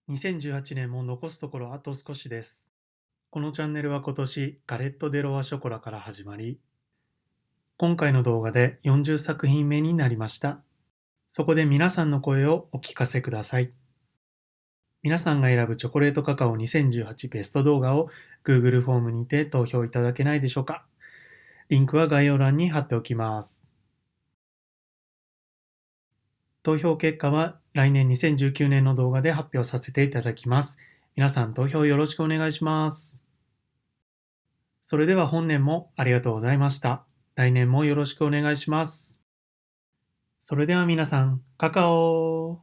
2018年も残すところあと少しです。このチャンネルは今年ガレット・デ・ロワ・ショコラから始まり、今回の動画で40作品目になりました。そこで皆さんの声をお聞かせください。皆さんが選ぶチョコレートカカオ2018ベスト動画を Google フォームにて投票いただけないでしょうか。リンクは概要欄に貼っておきます。投票結果は来年2019年の動画で発表させていただきます。皆さん投票よろしくお願いします。それでは本年もありがとうございました。来年もよろしくお願いします。それでは皆さん、カカオ